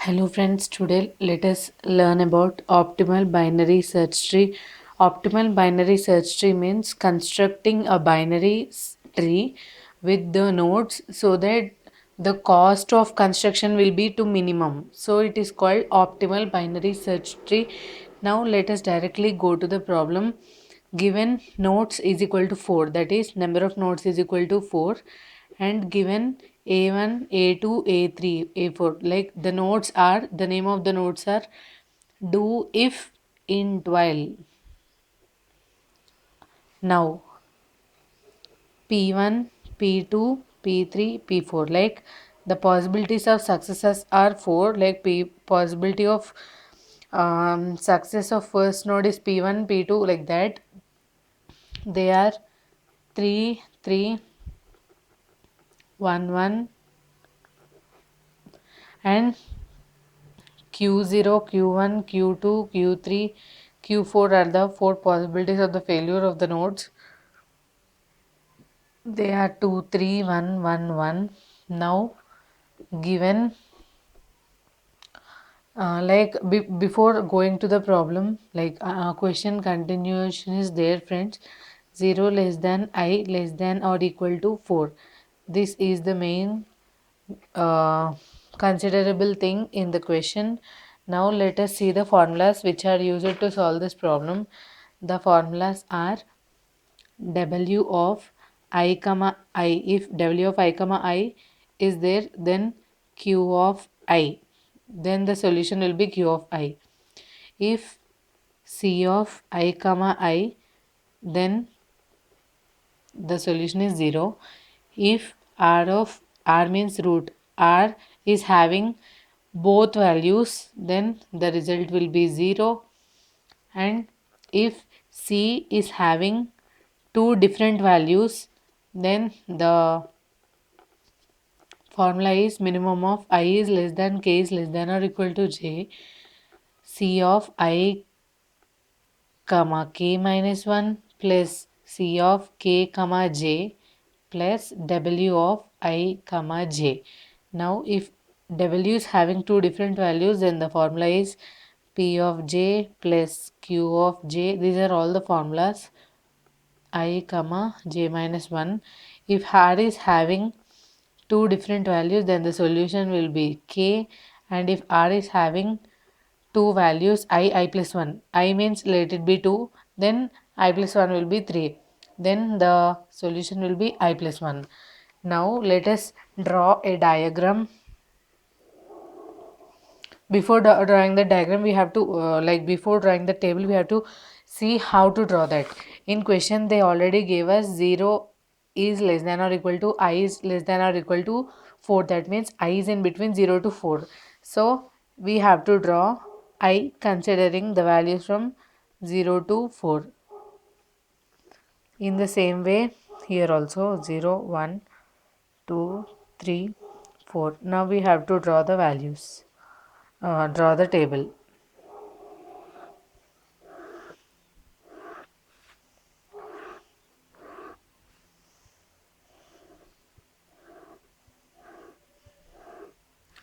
Hello friends, today let us learn about optimal binary search tree. Optimal binary search tree means constructing a binary tree with the nodes so that the cost of construction will be to minimum. So it is called optimal binary search tree. Now let us directly go to the problem. Given nodes is equal to 4, that is number of nodes is equal to 4, and given a1, a2, a3, a4, like the nodes are, the name of the nodes are do if int while. Now p1, p2, p3, p4, like the possibilities of successes are 4, like possibility of success of first node is p1, p2, like that. They are 3, 3, 1, 1, and Q0, Q1, Q2, Q3, Q4 are the four possibilities of the failure of the nodes. They are 2, 3, 1, 1, 1. Now, given before going to the problem, question continuation is there, friends. 0 less than I less than or equal to 4. This is the main considerable thing in the question. Now let us see the formulas which are used to solve this problem. The formulas are w of I comma I. If w of I comma I is there, then q of I, then the solution will be q of I. If c of I comma I, then the solution is 0. If r means root, r is having both values, then the result will be 0. And if c is having two different values, then the formula is minimum of I is less than k is less than or equal to j. C of I comma k minus 1 plus c of k comma j plus w of I comma j. Now if w is having two different values, then the formula is p of j plus q of j. These are all the formulas. I comma j minus 1. If r is having two different values, then the solution will be k. And if r is having two values, I plus 1, I means let it be 2, then I plus 1 will be 3, then the solution will be I plus 1. Now let us draw a diagram. Before drawing the diagram, we have to before drawing the table, we have to see how to draw that. In question they already gave us 0 is less than or equal to I is less than or equal to 4. That means I is in between 0 to 4. So we have to draw I considering the values from 0 to 4. In the same way, here also 0, 1, 2, 3, 4. Now we have to draw the values, draw the table.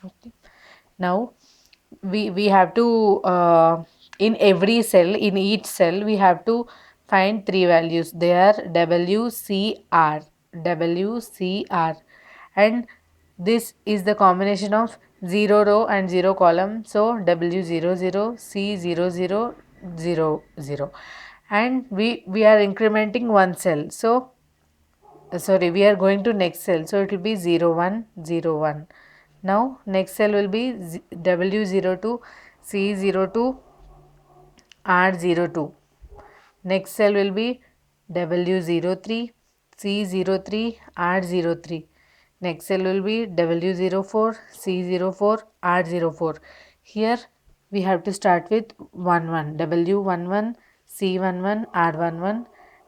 Okay. Now we have to in every cell, in each cell we have to find three values. They are W, C, R, W, C, R, and this is the combination of 0 row and 0 column. So W 0 0, C 0 0, 0 0, and we are incrementing one cell. So sorry, we are going to next cell, so it will be 0 1 0 1. Now next cell will be W02, C02, R02. Next cell will be W03, C03, R03. Next cell will be W04, C04, R04. Here we have to start with 1 1, W11, C11, R11,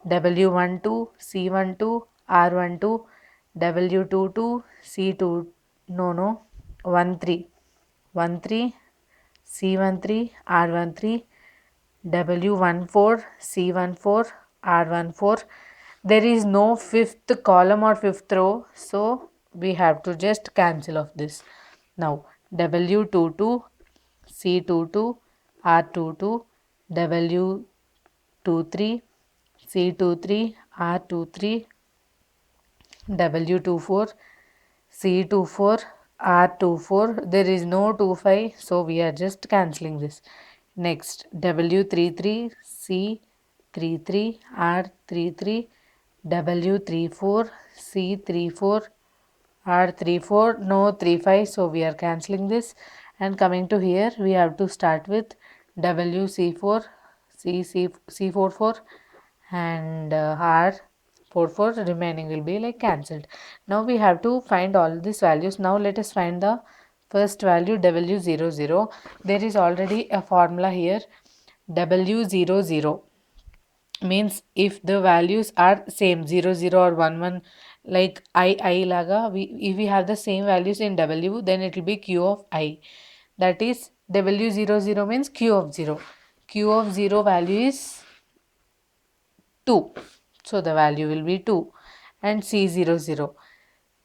W12, C12, R12, W22, C2, no, 13, 13, C13, R13, W14, C14, R14. There is no fifth column or fifth row, so we have to just cancel off this. Now W22, C22, R22, W23, C23, R23, W24, C24, R24. There is no 25, so we are just cancelling this. Next, W33, C33, R33, W34, C34, R34, no 35, so we are cancelling this. And coming to here, we have to start with WC4, C44, and R44. Remaining will be like cancelled. Now we have to find all these values. Now let us find the first value W00. There is already a formula here. W00 means if the values are same 00 or 11, like I laga, if we have the same values in W, then it will be Q of I. That is W00 means Q of 0. Q of 0 value is 2. So the value will be 2. And C00.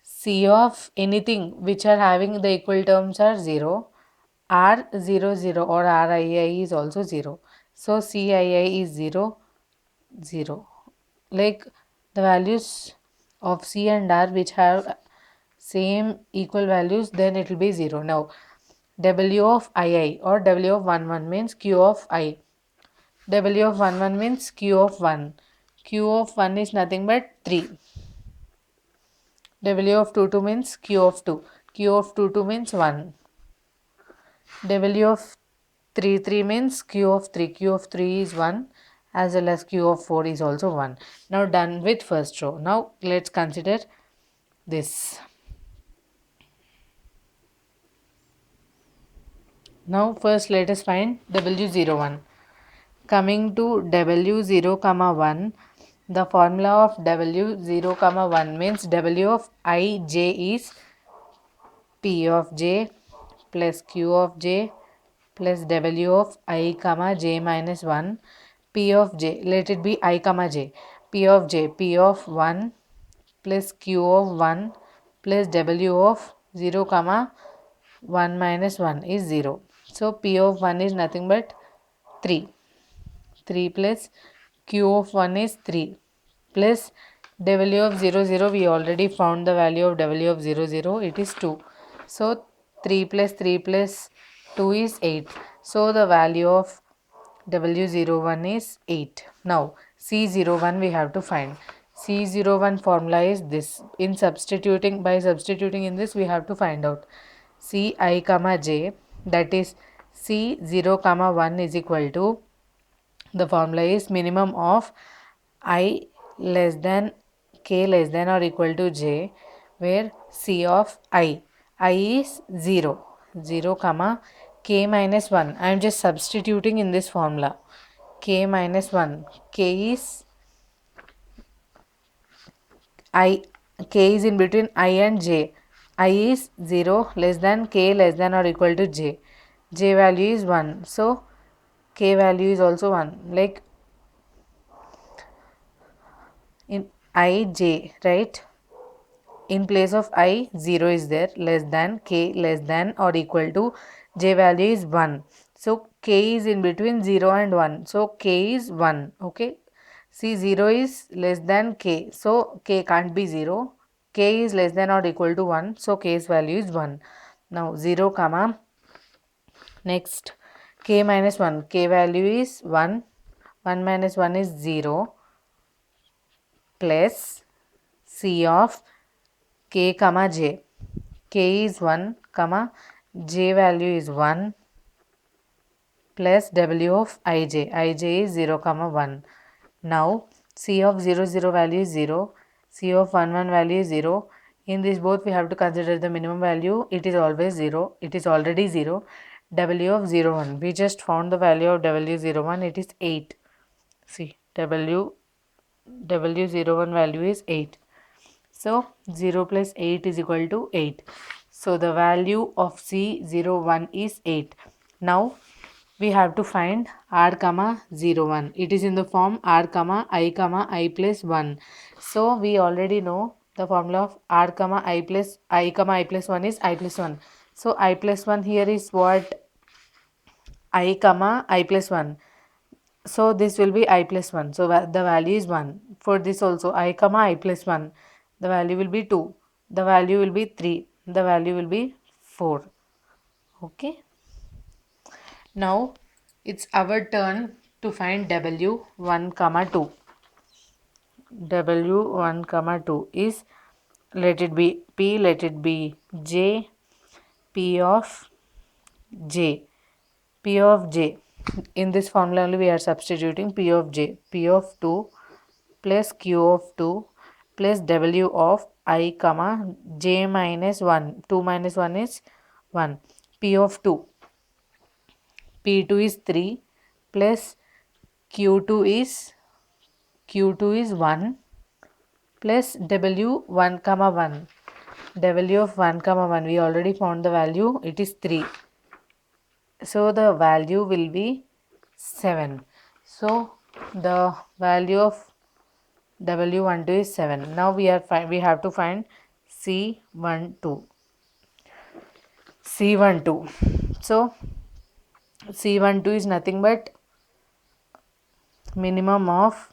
C of anything which are having the equal terms are 0. R00 or RII is also 0. So CII is 0, 0. Like the values of C and R which have same equal values, then it will be 0. Now W of II or W of 11 means Q of I. W of 11 means Q of 1. Q of 1 is nothing but 3. W of 22 means Q of 2. Q of 22 means 1. W of 33 means Q of 3. Q of 3 is 1, as well as Q of 4 is also 1. Now done with first row. Now let's consider this. Now first let us find W01. Coming to W0, 1, the formula of W0, 1 means W of Ij is P of j plus Q of j plus W of I comma j minus 1. P of j, let it be I comma j. P of j, P of 1 plus Q of 1 plus W of 0 comma 1 minus 1 is 0. So P of 1 is nothing but 3. 3 plus Q of 1 is 3 plus W of 0, 0, we already found the value of W of 0, 0, it is 2. So 3 plus 3 plus 2 is 8. So the value of W01 is 8. Now C01 we have to find. C01 formula is this. By substituting in this, we have to find out Ci comma j, that is C0 comma 1 is equal to, the formula is minimum of I less than k less than or equal to j, where C of I is 0, 0 comma k minus 1. I am just substituting in this formula. K minus 1. K is in between I and j. I is 0 less than k less than or equal to j. J value is 1. So k value is also 1. Like in ij, right? In place of I, 0 is there, less than, k less than or equal to, j value is 1. So k is in between 0 and 1. So k is 1. Okay. See, 0 is less than k. So k can't be 0. K is less than or equal to 1. So k's value is 1. Now 0 comma. Next, k minus 1. K value is 1. 1 minus 1 is 0 plus C of k comma j. K is 1 comma j value is 1 plus W of ij. Ij is 0 comma 1. Now C of 0, 0 value is 0. C of 1, 1 value is 0. In this both we have to consider the minimum value. It is always 0. It is already 0. W of 0, 1. We just found the value of W01. It is 8. See, W01 value is 8. So 0 plus 8 is equal to 8. So the value of C01 is 8. Now we have to find R comma 01. It is in the form R comma I plus 1. So we already know the formula of R comma I plus 1 is I plus 1. So I plus 1 here is what? I comma I plus 1. So this will be I plus 1. So the value is 1. For this also I comma I plus 1. The value will be 2. The value will be 3. The value will be 4. Okay. Now it's our turn to find W1 comma 2. W1 comma 2 is, let it be P, let it be J, P of J. P of j. In this formula only we are substituting P of j. P of 2 plus Q of 2 plus W of I comma j minus 1. 2 minus 1 is 1. P of 2. P2 is 3 plus Q2 is 1 plus W1 comma 1. W of 1 comma 1 we already found the value, it is 3. So the value will be 7. So the value of W12 is 7. Now we have to find C12. C12. So C12 is nothing but minimum of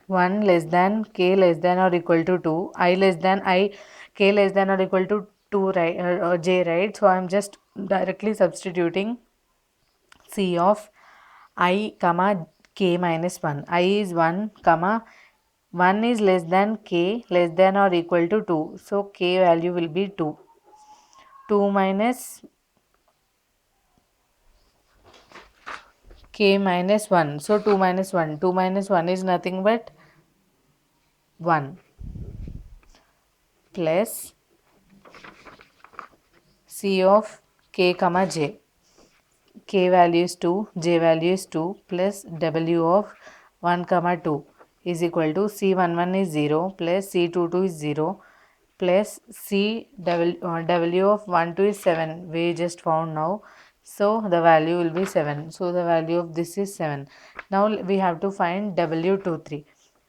1 less than k less than or equal to 2, I less than I, k less than or equal to 2, right, j, right? So I am just directly substituting C of I comma k minus 1. I is 1 comma 1 is less than k less than or equal to 2. So k value will be 2. 2 minus k minus 1. So 2 minus 1. 2 minus 1 is nothing but 1 plus C of k comma j. K value is 2, j value is 2 plus W of 1 comma 2 is equal to C11 is 0 plus C22 is 0 plus W of 1 2 is 7, we just found now. So the value will be 7. So the value of this is 7. Now we have to find W23.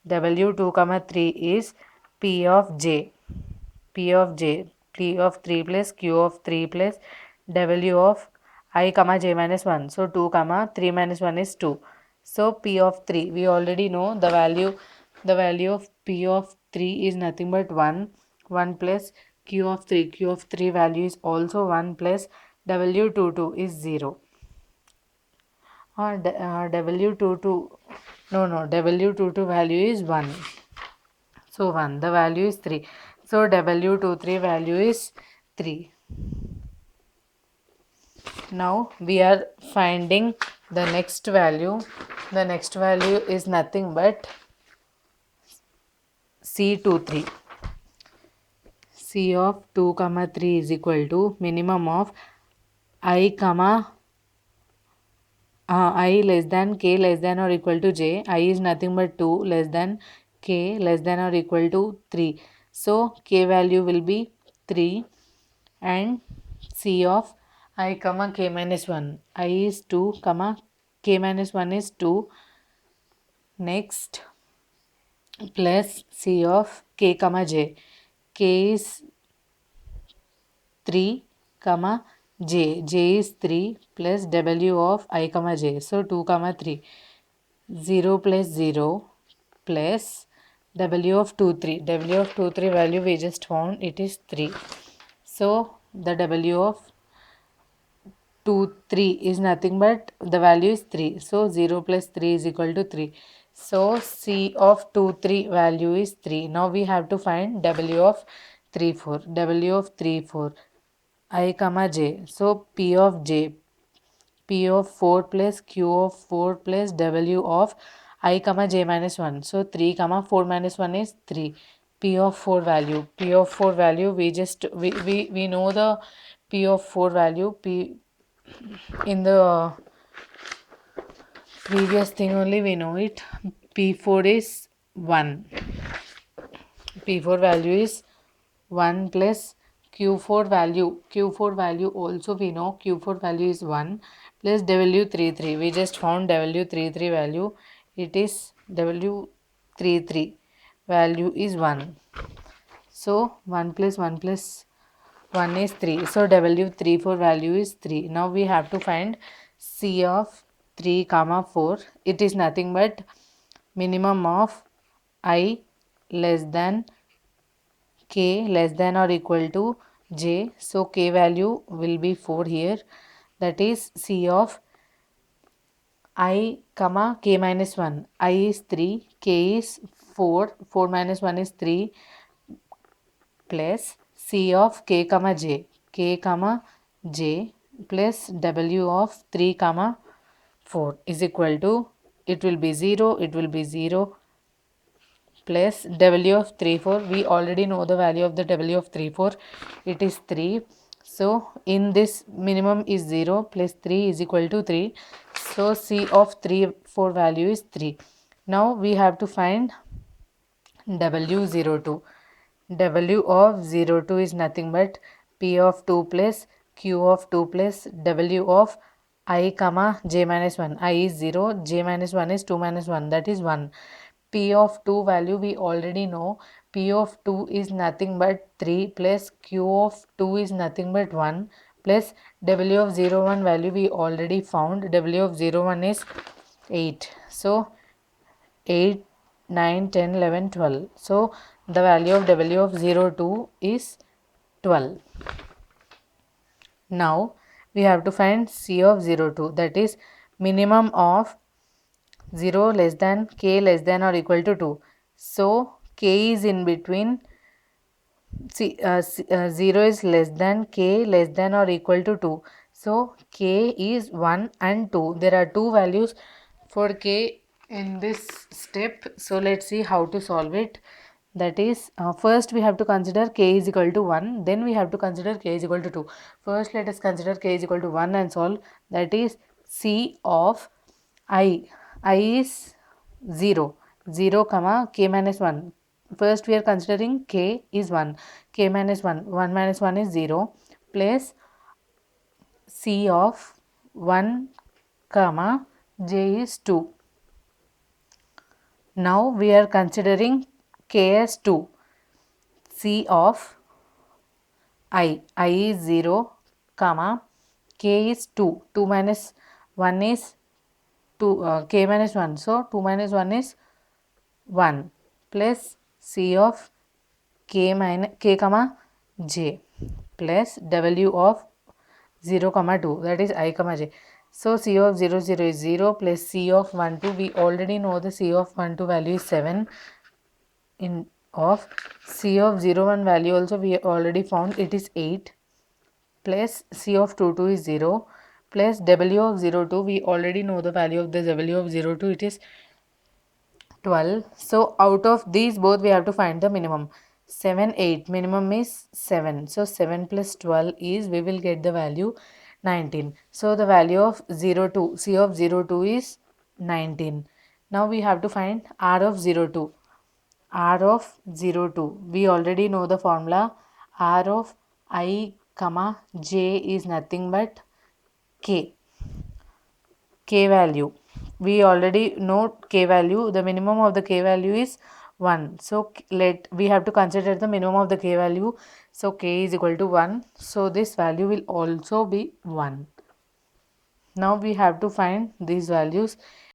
W2 comma 3 is P of j. P of j, P of 3 plus Q of 3 plus W of I comma j minus 1. So 2 comma 3 minus 1 is 2. So P of 3, we already know the value of P of 3 is nothing but 1. 1 plus Q of 3. Q of 3 value is also 1 plus W22 is 0. W22, no, W22 value is 1. So 1, the value is 3. So W23 value is 3. Now we are finding the next value. The next value is nothing but C23. C of 2 comma 3 is equal to minimum of I comma I less than k less than or equal to j. I is nothing but 2 less than k less than or equal to 3. So k value will be 3 and C of I comma k minus 1. I is 2 comma k minus 1 is 2. Next plus C of k comma j. K is 3 comma j. J is 3 plus W of I comma j. So 2 comma 3. 0 plus 0 plus W of 2 3. W of 2 3 value we just found, it is 3. So the W of 2 3 is nothing but the value is 3. So 0 plus 3 is equal to 3. So C of 2 3 value is 3. Now we have to find W of 3 4. W of 3 4. I comma j. So P of j. P of 4 plus Q of 4 plus W of I comma j minus 1. So 3 comma 4 minus 1 is 3. P of 4 value. P of 4 value we know the P of 4 value. P in the previous thing only we know it. P4 is 1. P4 value is 1 plus Q4 value. Q4 value also we know Q4 value is 1 plus W33. We just found W33 value. It is W33 value is 1. So 1 plus 1 plus 1 is 3. So W3 4 value is 3. Now we have to find C of 3 comma 4. It is nothing but minimum of I less than k less than or equal to j. So k value will be 4 here. That is C of I comma k minus 1. I is 3, k is 4, 4 minus 1 is 3 plus C of k comma j. K comma j plus W of 3 comma 4 is equal to, it will be 0, it will be 0 plus W of 3 4. We already know the value of the W of 3 4. It is 3. So in this minimum is 0 plus 3 is equal to 3. So C of 3 4 value is 3. Now we have to find W02. W of 02 is nothing but P of 2 plus Q of 2 plus W of I comma j minus 1. I is 0, j minus 1 is 2 minus 1, that is 1. P of 2 value we already know. P of 2 is nothing but 3 plus Q of 2 is nothing but 1 plus W of 01 value we already found. W of 01 is 8. So 8, 9, 10, 11, 12. So the value of W of 02 is 12. Now we have to find C of 02, that is minimum of 0 less than k less than or equal to 2. So k is in between. 0 is less than k less than or equal to 2. So k is 1 and 2. There are two values for k in this step. So let's see how to solve it. That is, first we have to consider k is equal to 1. Then we have to consider k is equal to 2. First let us consider k is equal to 1 and solve. That is C of I. I is 0. 0 comma k minus 1. First we are considering k is 1, k minus 1, 1 minus 1 is 0 plus C of 1 comma j is 2. Now we are considering k as 2. C of I is 0 comma k is 2. 2 minus 1 is 2, k minus 1. So 2 minus 1 is 1 plus C of k comma j plus W of 0 comma 2, that is I comma j. So C of 0 0 is 0 plus C of 1 2. We already know the C of 1 2 value is 7. In of C of 0 1 value also we already found, it is 8 plus C of 2 2 is 0 plus W of 0 2. We already know the value of the W of 0 2, it is 12. So out of these both we have to find the minimum. 7 8, minimum is 7. So 7 plus 12 is, we will get the value 19. So the value of 02, C of 02 is 19. Now we have to find R of 02. R of 02, we already know the formula. R of I comma j is nothing but k. K value, we already know k value. The minimum of the k value is 1. So we have to consider the minimum of the k value. So k is equal to 1. So this value will also be 1. Now we have to find these values.